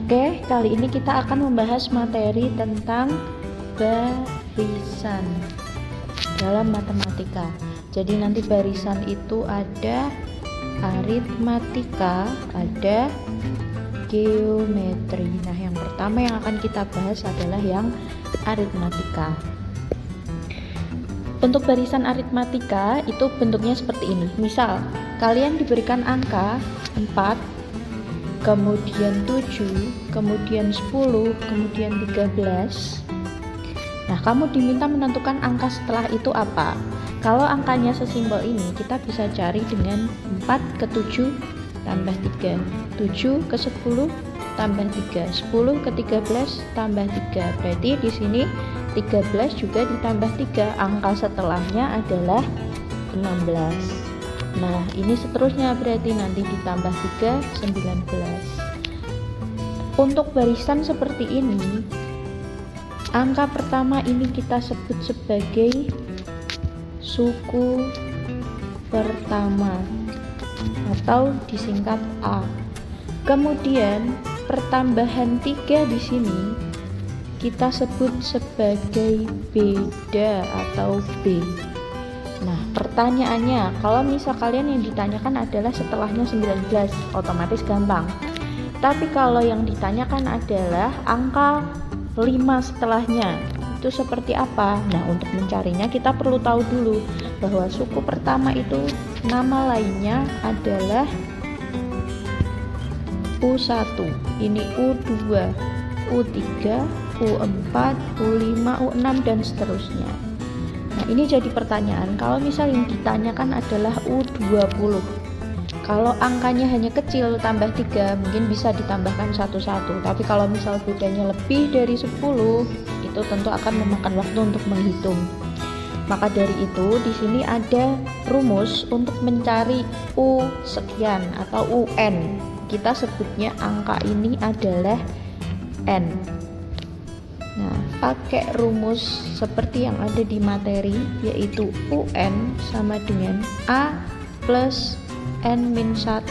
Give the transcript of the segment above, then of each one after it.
Oke, kali ini kita akan membahas materi tentang barisan dalam matematika. Jadi nanti barisan itu ada aritmatika, ada geometri. Nah, yang pertama yang akan kita bahas adalah yang aritmatika. Untuk barisan aritmatika itu bentuknya seperti ini. Misal, kalian diberikan angka 4, kemudian 7, kemudian 10, kemudian 13. Nah, kamu diminta menentukan angka setelah itu apa. Kalau angkanya sesimpel ini, kita bisa cari dengan 4 ke 7 tambah 3, 7 ke 10 tambah 3, 10 ke 13 tambah 3. Berarti di sini 13 juga ditambah 3. Angka setelahnya adalah 16. Nah, ini seterusnya berarti nanti ditambah 3, 19. Untuk barisan seperti ini, angka pertama ini kita sebut sebagai suku pertama atau disingkat A. Kemudian pertambahan 3 di sini kita sebut sebagai beda atau B. Nah, pertanyaannya, kalau misal kalian yang ditanyakan adalah setelahnya 19, otomatis gampang. Tapi kalau yang ditanyakan adalah angka 5 setelahnya, itu seperti apa? Nah, untuk mencarinya kita perlu tahu dulu bahwa suku pertama itu nama lainnya adalah U1, ini U2, U3, U4, U5, U6 dan seterusnya. Nah, ini jadi pertanyaan, kalau misal yang ditanyakan adalah U20, kalau angkanya hanya kecil tambah 3 mungkin bisa ditambahkan satu-satu, tapi kalau misal bedanya lebih dari 10 itu tentu akan memakan waktu untuk menghitung. Maka dari itu di sini ada rumus untuk mencari U sekian atau UN. Kita sebutnya angka ini adalah N. Nah, pakai rumus seperti yang ada di materi, yaitu UN sama dengan A plus N-1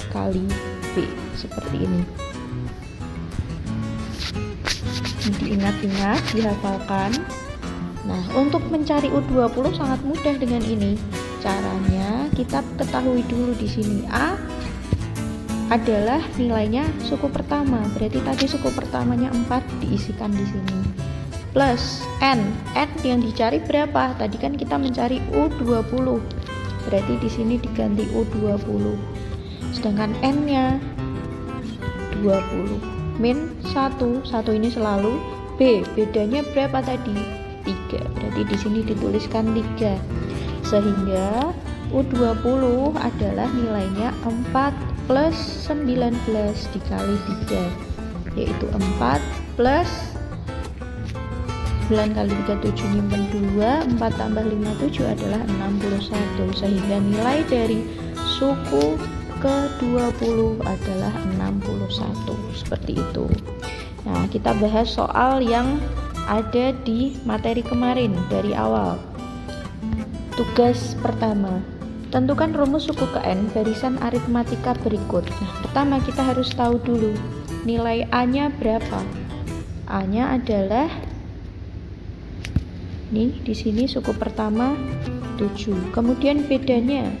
kali B, seperti ini. Diingat-ingat, dihafalkan. Nah, untuk mencari U20 sangat mudah dengan ini. Caranya kita ketahui dulu di sini A adalah nilainya suku pertama, berarti tadi suku pertamanya 4 diisikan di sini. Plus N yang dicari berapa? Tadi kan kita mencari U20. Berarti di sini diganti U20. Sedangkan N-nya 20. Min 1 ini selalu B. Bedanya berapa tadi? 3. Berarti di sini dituliskan 3. Sehingga U20 adalah nilainya 4 plus 19 dikali 3, yaitu 4 plus 9 kali 3, 7 nyimpen 2, 4 tambah 5, 7 adalah 61, sehingga nilai dari suku ke-20 adalah 61, seperti itu. Nah, kita bahas soal yang ada di materi kemarin dari awal. Tugas pertama, tentukan rumus suku ke N barisan aritmatika berikut. Nah, pertama kita harus tahu dulu nilai A-nya berapa. A-nya adalah nih, di sini suku pertama 7. Kemudian bedanya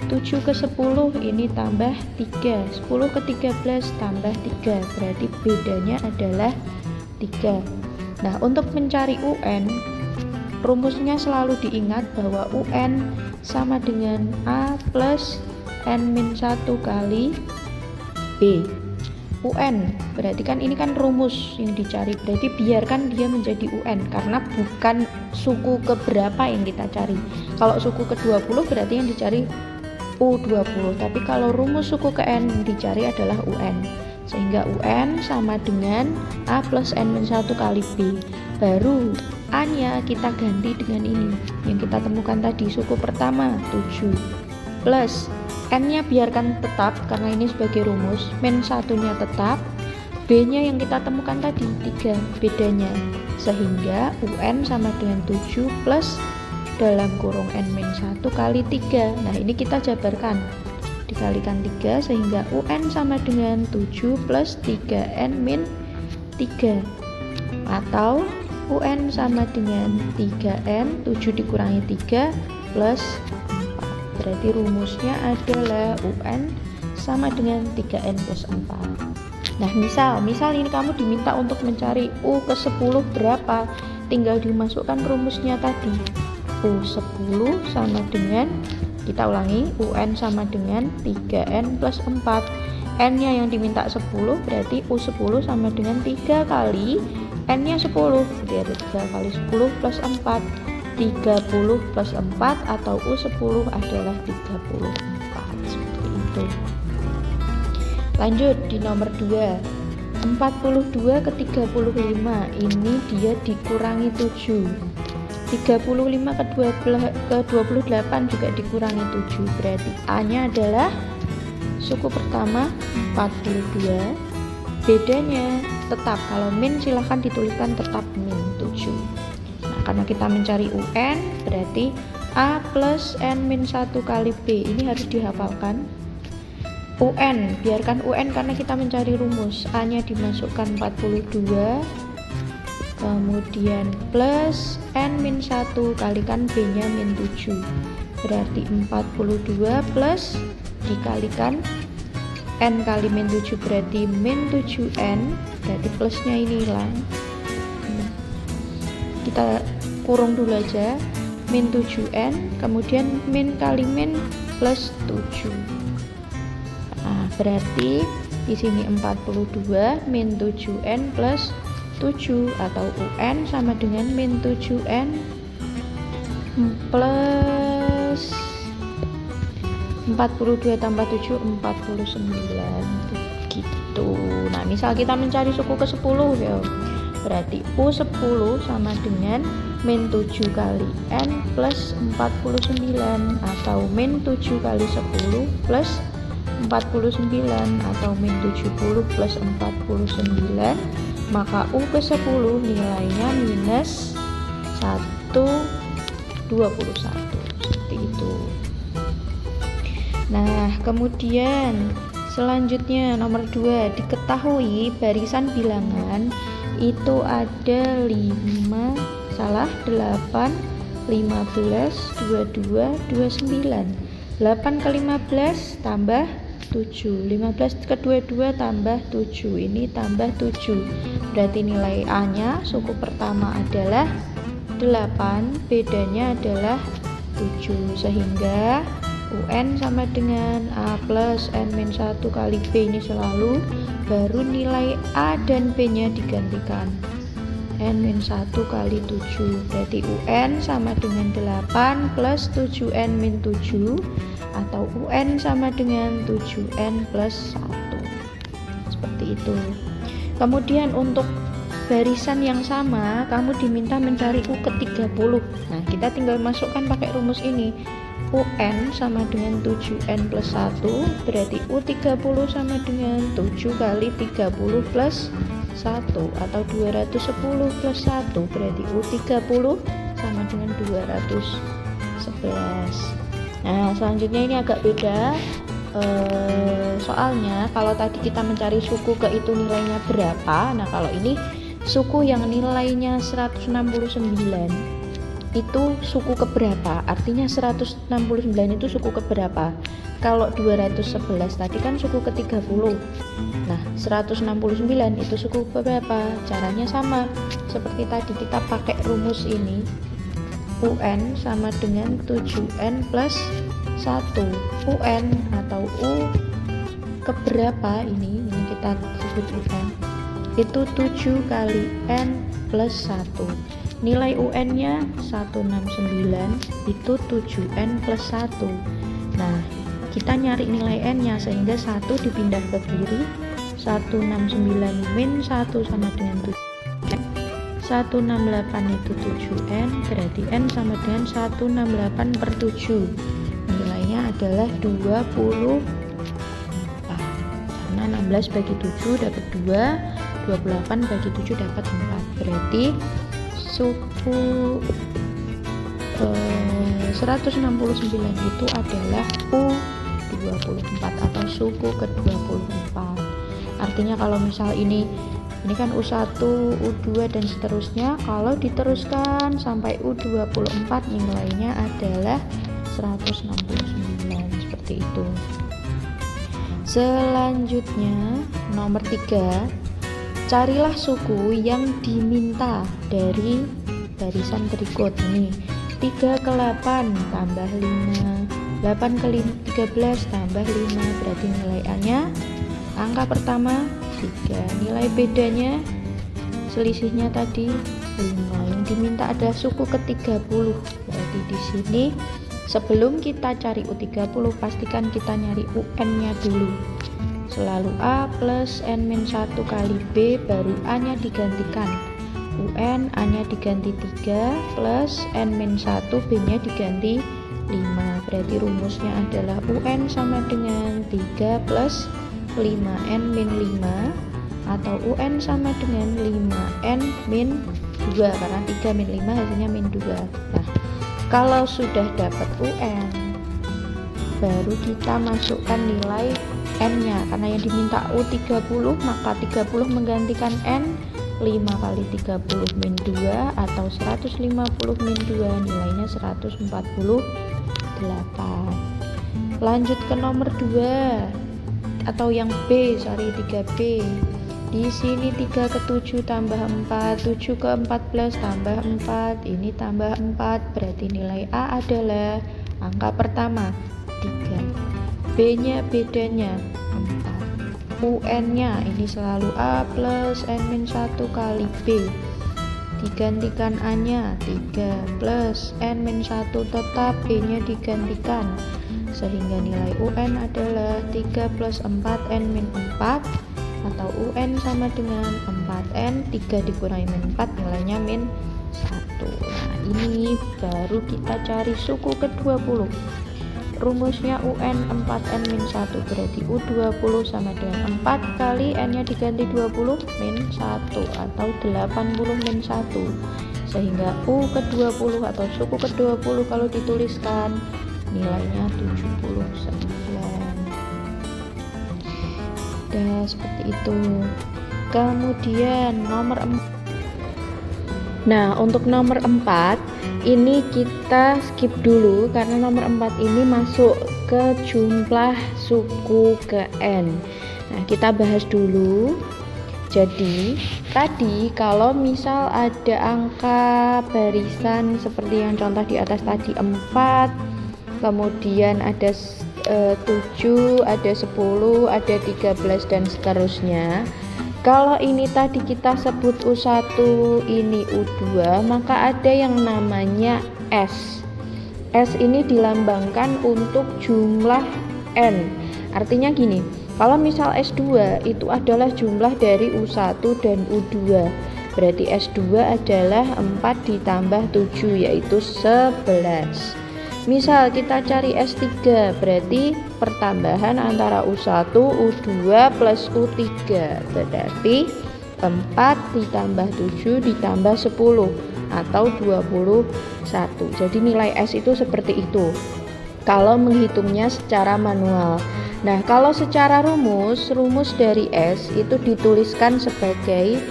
7 ke 10 ini tambah 3, 10 ke 13 tambah 3, berarti bedanya adalah 3. Nah, untuk mencari UN, rumusnya selalu diingat bahwa UN sama dengan A plus N-1 kali B. UN berarti kan ini kan rumus yang dicari, berarti biarkan dia menjadi UN karena bukan suku keberapa yang kita cari. Kalau suku ke-20 berarti yang dicari U20, tapi kalau rumus suku ke N yang dicari adalah UN, sehingga UN sama dengan A plus N-1 kali B. Baru A-nya kita ganti dengan ini yang kita temukan tadi, suku pertama 7 plus N-nya biarkan tetap karena ini sebagai rumus, min 1-nya tetap, B-nya yang kita temukan tadi 3 bedanya, sehingga UN sama dengan 7 plus dalam kurung N-1 kali 3. Nah, ini kita jabarkan dikalikan 3 sehingga UN sama dengan 7 plus 3N min 3, atau UN sama dengan 3N 7 dikurangi 3 plus 4. Berarti rumusnya adalah UN sama dengan 3N plus 4. Nah, misal ini kamu diminta untuk mencari U ke 10 berapa, tinggal dimasukkan rumusnya tadi. U10 sama dengan, kita ulangi, UN sama dengan 3N plus 4. N nya yang diminta 10, berarti U10 sama dengan 3 kali N nya 10, jadi 3 kali 10 plus 4, 30 plus 4, atau U10 adalah 34. Seperti itu. Lanjut di nomor 2, 42 ke 35, ini dia dikurangi 7. 35 ke 28 juga dikurangi 7, berarti A nya adalah suku pertama 42. Bedanya tetap, kalau min silahkan dituliskan tetap min 7. Nah, karena kita mencari UN, berarti A plus N min 1 kali B, ini harus dihafalkan. UN, biarkan UN karena kita mencari rumus. A nya dimasukkan 42, kemudian plus N min 1 kalikan B nya min 7, berarti 42 plus dikalikan N kali min 7 berarti min 7N, berarti plusnya ini hilang, kita kurung dulu aja, min 7N, kemudian min kali min plus 7. Nah, berarti di sini 42 min 7N plus 7, atau UN sama dengan min 7N plus 42 tambah 7 49 gitu. Nah, misal kita mencari suku ke 10 ya, berarti U10 sama dengan min 7 kali N plus 49, atau min 7 kali 10 plus 49, atau min 70 plus 49, maka U ke 10 nilainya minus 121. Seperti itu. Nah, kemudian selanjutnya nomor 2, diketahui barisan bilangan itu ada 8, 15, 22, 29. 8 ke 15 tambah 7, 15 ke 22 tambah 7, ini tambah 7, berarti nilai A nya suku pertama adalah 8, bedanya adalah 7, sehingga UN sama dengan A plus N min 1 kali B ini selalu, baru nilai A dan B nya digantikan N min 1 kali 7, berarti UN sama dengan 8 plus 7N min 7, atau UN sama dengan 7N plus 1. Seperti itu. Kemudian untuk barisan yang sama, kamu diminta mencari U ke 30. Nah, kita tinggal masukkan pakai rumus ini. UN sama dengan 7N plus 1, berarti U30 sama dengan 7 kali 30 plus 1, atau 210 plus 1, berarti U30 sama dengan 211. Nah, selanjutnya ini agak beda, soalnya kalau tadi kita mencari suku ke itu nilainya berapa, nah kalau ini suku yang nilainya 169 itu suku keberapa, artinya 169 itu suku keberapa. Kalau 211 tadi kan suku ke 30, nah 169 itu suku keberapa. Caranya sama seperti tadi, kita pakai rumus ini, UN sama dengan 7N plus 1. UN atau U keberapa ini kita sebut UN, itu 7 kali N plus 1. Nilai UN nya 169, itu 7N plus 1. Nah, kita nyari nilai N nya, sehingga 1 dipindah ke kiri, 169 min 1 sama dengan 7N. 168 itu 7N, berarti N sama dengan 168 per 7. Nilainya adalah 20, karena 16 bagi 7 dapat 2, 28 bagi 7 dapat 4. Berarti suku 169 itu adalah U20. ke-24 atau suku ke-24. Artinya kalau misal ini kan U1, U2 dan seterusnya, kalau diteruskan sampai U24 nilainya adalah 169, seperti itu. Selanjutnya nomor 3, carilah suku yang diminta dari barisan berikut. Ini 3 ke 8 tambah 5, 8 ke 13 tambah 5, berarti nilai A nya angka pertama 3, nilai bedanya selisihnya tadi 5. Yang diminta ada suku ke-30. Berarti di sini sebelum kita cari U30 pastikan kita nyari UN-nya dulu. Selalu A plus N-1 kali B, baru A-nya digantikan. UN A-nya diganti 3 plus N-1 B-nya diganti 5. Berarti rumusnya adalah UN sama dengan 3 plus 5N-5 atau UN sama dengan 5N-2 karena 3 min 5 hasilnya min 2. Nah, kalau sudah dapat UN baru kita masukkan nilai N-nya, karena yang diminta U30 maka 30 menggantikan N, 5 kali 30 min 2 atau 150 min 2 nilainya 148. Lanjut ke nomor 2 atau yang B, 3B. Di sini 3 ke 7 tambah 4, 7 ke 14 tambah 4, ini tambah 4, berarti nilai A adalah angka pertama 3, B-nya bedanya 4, UN-nya ini selalu A plus N-1 kali B, digantikan A-nya 3 plus N-1 tetap, B-nya digantikan, sehingga nilai UN adalah 3 plus 4 N-4 atau UN sama dengan 4N, 3 dikurangi min 4 nilainya min 1. Nah, ini baru kita cari suku ke-20. Rumusnya UN 4N min 1 berarti U20 sama dengan 4 kali N nya diganti 20 min 1 atau 80 min 1, sehingga U ke-20 atau suku ke-20 kalau dituliskan nilainya 79. Dah, seperti itu. Kemudian nomor 4. Nah, untuk nomor 4 ini kita skip dulu karena nomor 4 ini masuk ke jumlah suku ke N. Nah, kita bahas dulu. Jadi, tadi kalau misal ada angka barisan seperti yang contoh di atas tadi 4, kemudian ada 7, ada 10, ada 13 dan seterusnya. Kalau ini tadi kita sebut U1, ini U2, maka ada yang namanya S. S ini dilambangkan untuk jumlah N. Artinya gini, kalau misal S2 itu adalah jumlah dari U1 dan U2. Berarti S2 adalah 4 ditambah 7 yaitu 11. Misal kita cari S3, berarti pertambahan antara U1, U2 plus U3, berarti 4 ditambah 7 ditambah 10 atau 21. Jadi nilai S itu seperti itu kalau menghitungnya secara manual. Nah, kalau secara rumus dari S itu dituliskan sebagai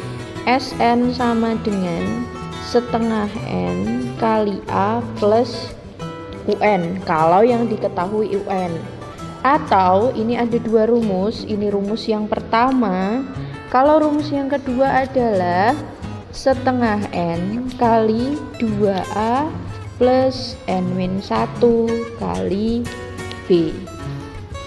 SN sama dengan setengah N kali A plus UN kalau yang diketahui UN. Atau ini ada dua rumus, ini rumus yang pertama. Kalau rumus yang kedua adalah setengah N kali 2A plus N-1 kali B.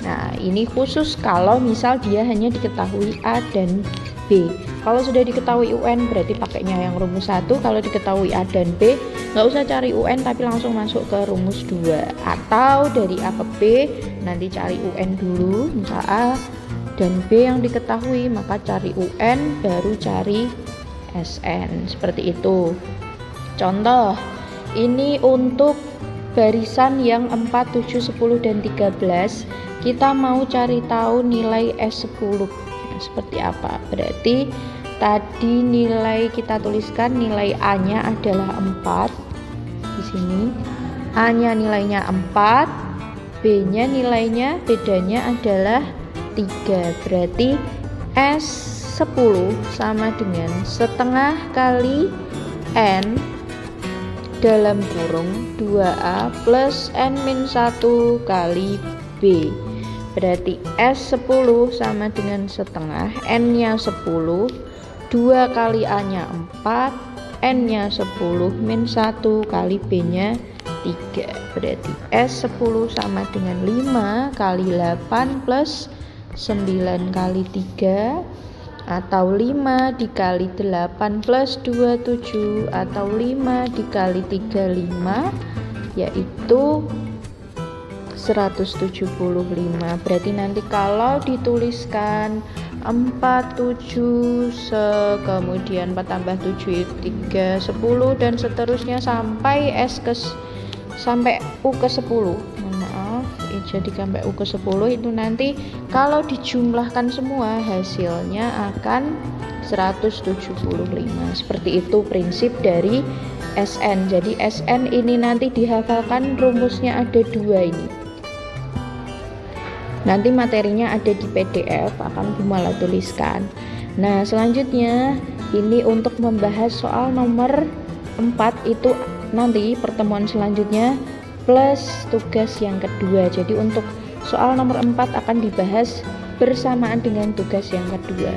Nah, ini khusus kalau misal dia hanya diketahui A dan B. Kalau sudah diketahui UN berarti pakainya yang rumus 1. Kalau diketahui A dan B nggak usah cari UN tapi langsung masuk ke rumus 2. Atau dari A ke B nanti cari UN dulu, misal A dan B yang diketahui maka cari UN baru cari SN, seperti itu. Contoh, ini untuk barisan yang 4, 7, 10 dan 13 kita mau cari tahu nilai S10 seperti apa. Berarti tadi nilai kita tuliskan nilai A-nya adalah 4. Di sini A-nya nilainya 4, B-nya nilainya bedanya adalah 3. Berarti S10 sama dengan setengah kali N dalam kurung 2A plus N-1 kali B. Berarti S10 sama dengan setengah, N-nya 10, 2 kali A-nya 4, N-nya 10 min 1 kali B-nya 3. Berarti S10 sama dengan 5 kali 8 plus 9 kali 3, atau 5 dikali 8 plus 2 7, atau 5 dikali 3 5, yaitu 175. Berarti nanti kalau dituliskan 4 7 kemudian 4 tambah 7 3 10 dan seterusnya sampai sampai U ke 10, jadi sampai U ke 10 itu nanti kalau dijumlahkan semua hasilnya akan 175. Seperti itu prinsip dari SN. Jadi SN ini nanti dihafalkan, rumusnya ada 2 ini. Nanti materinya ada di PDF, akan Bu Mala tuliskan. Nah, selanjutnya ini untuk membahas soal nomor 4 itu nanti pertemuan selanjutnya plus tugas yang kedua. Jadi untuk soal nomor 4 akan dibahas bersamaan dengan tugas yang kedua.